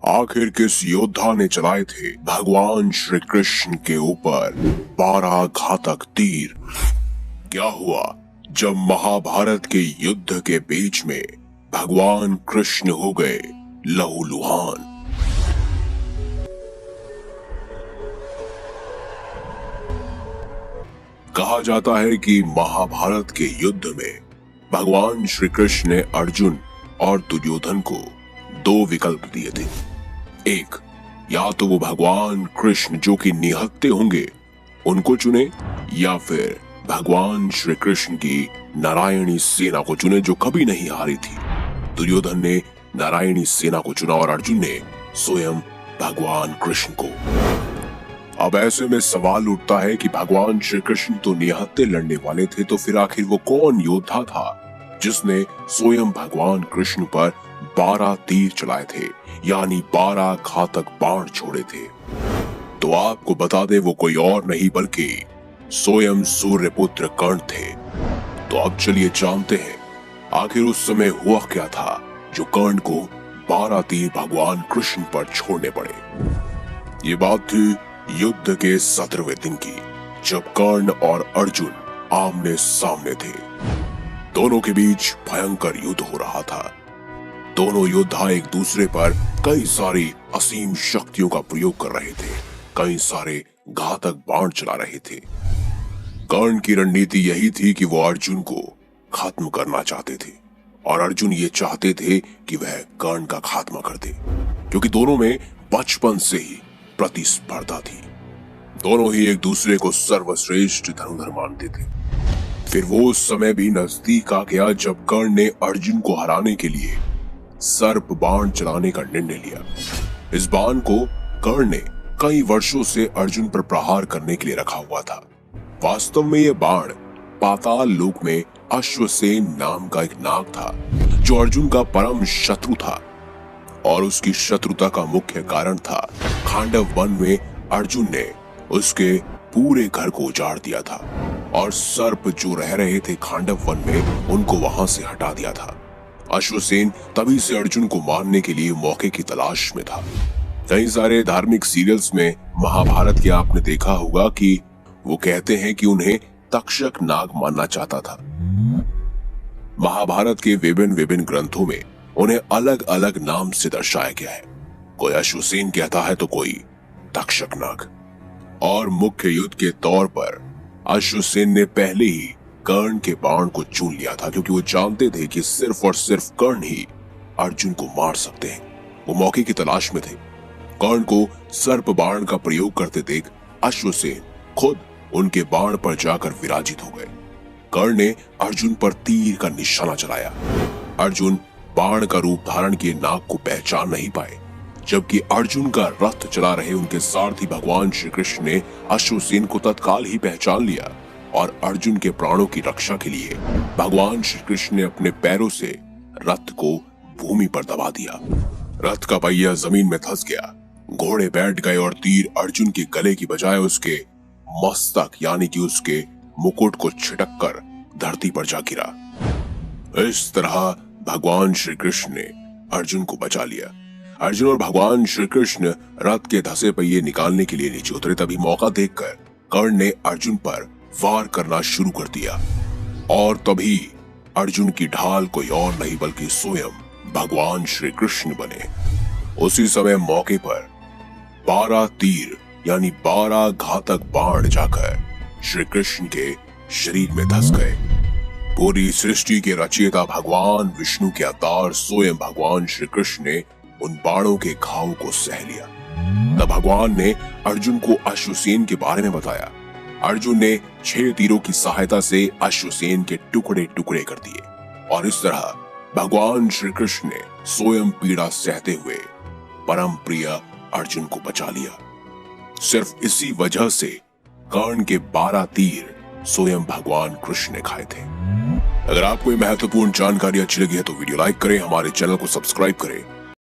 आखिर किस योद्धा ने चलाए थे भगवान श्री कृष्ण के ऊपर 12 घातक तीर? क्या हुआ जब महाभारत के युद्ध के बीच में भगवान कृष्ण हो गए लहूलुहान? कहा जाता है कि महाभारत के युद्ध में भगवान श्री कृष्ण ने अर्जुन और दुर्योधन को 2 विकल्प दिए थे। एक, या तो वो भगवान कृष्ण जो कि निहत्थे होंगे उनको चुने, या फिर भगवान श्री कृष्ण की नारायणी सेना को चुने जो कभी नहीं हारी थी। दुर्योधन ने नारायणी सेना को चुना और अर्जुन ने स्वयं भगवान कृष्ण को। अब ऐसे में सवाल उठता है कि भगवान श्री कृष्ण तो निहत्थे लड़ने वाले थे, तो फिर आखिर वो कौन योद्धा था जिसने स्वयं भगवान कृष्ण पर 12 तीर चलाए थे, यानी 12 घातक बाण छोड़े थे? तो आपको बता दे वो कोई और नहीं बल्कि स्वयं सूर्यपुत्र कर्ण थे। तो अब चलिए जानते हैं आखिर उस समय हुआ क्या था जो कर्ण को 12 तीर भगवान कृष्ण पर छोड़ने पड़े। ये बात थी युद्ध के 17वें दिन की, जब कर्ण और अर्जुन आमने सामने थे। दोनों के बीच भयंकर युद्ध हो रहा था। दोनों योद्धा एक दूसरे पर कई सारी असीम शक्तियों का प्रयोग कर रहे थे, कई सारे घातक बाण चला रहे थे। कर्ण की रणनीति यही थी कि वो अर्जुन को खत्म करना चाहते थे और अर्जुन ये चाहते थे कि वह कर्ण का खात्मा कर दे, क्योंकि दोनों में बचपन से ही प्रतिस्पर्धा थी। दोनों ही एक दूसरे को सर्वश्रेष्ठ धनुर्धर मानते थे। फिर वो समय भी नजदीक आ गया जब कर्ण ने अर्जुन को हराने के लिए सर्प बाण चलाने का निर्णय लिया। इस बाण को कर्ण ने कई वर्षों से अर्जुन पर प्रहार करने के लिए रखा हुआ था। वास्तव में यह बाण पाताल लोक में अश्वसेन नाम का एक नाग था जो अर्जुन का परम शत्रु था, और उसकी शत्रुता का मुख्य कारण था खांडव वन में अर्जुन ने उसके पूरे घर को उजाड़ दिया था और सर्प जो रह रहे थे खांडव वन में उनको वहां से हटा दिया था। अश्वसेन तभी से अर्जुन को मारने के लिए मौके की तलाश में था। कई सारे धार्मिक सीरियल्स में महाभारत के आपने देखा होगा कि वो कहते हैं कि उन्हें तक्षक नाग मानना चाहता था। महाभारत के विभिन्न ग्रंथों में उन्हें अलग अलग नाम से दर्शाया गया है। कोई अश्वसेन कहता है तो कोई तक्षक नाग। और मुख्य युद्ध के तौर पर अश्वसेन ने पहले ही कर्ण के बाण को चुन लिया था, क्योंकि वो जानते थे कि सिर्फ और सिर्फ कर्ण ही अर्जुन को मार सकते हैं। वो मौके की तलाश में थे। कर्ण को सर्प बाण का प्रयोग करते देख अश्वसेन खुद उनके बाण पर जाकर विराजित हो गए। कर्ण ने अर्जुन पर तीर का निशाना चलाया। अर्जुन बाण का रूप धारण किए नाग को पहचान नहीं पाए, जबकि अर्जुन का रथ चला रहे उनके सारथी भगवान श्री कृष्ण ने अश्वसेन को तत्काल ही पहचान लिया और अर्जुन के प्राणों की रक्षा के लिए भगवान श्री कृष्ण ने अपने पैरों से रथ को भूमि पर दबा दिया। रथ का पहिया जमीन में धंस गया। घोड़े बैठ गए और तीर अर्जुन के गले की बजाय उसके मस्तक यानी कि उसके मुकुट को छिटक कर धरती पर जा गिरा। इस तरह भगवान श्री कृष्ण ने अर्जुन को बचा लिया। अर्जुन और भगवान श्री कृष्ण रथ के धंसे पहिए निकालने के लिए नीचे उतरे। तभी मौका देखकर कर्ण ने अर्जुन पर वार करना शुरू कर दिया, और तभी अर्जुन की ढाल कोई और नहीं बल्कि स्वयं भगवान श्री कृष्ण बने। उसी समय मौके पर 12 तीर यानी 12 घातक बाण जाकर श्री कृष्ण के शरीर में धंस गए। पूरी सृष्टि के रचयिता भगवान विष्णु के अवतार स्वयं भगवान श्री कृष्ण ने उन बाणों के घाव को सह लिया। तब भगवान ने अर्जुन को अश्वसेन के बारे में बताया। अर्जुन ने 6 तीरों की सहायता से अश्वसेन के टुकड़े टुकड़े कर दिए, और इस तरह भगवान श्री कृष्ण ने स्वयं पीड़ा सहते हुए परम प्रिय अर्जुन को बचा लिया। सिर्फ इसी वजह से कर्ण के 12 तीर स्वयं भगवान कृष्ण ने खाए थे। अगर आपको ये महत्वपूर्ण जानकारी अच्छी लगी है तो वीडियो लाइक करें, हमारे चैनल को सब्सक्राइब करें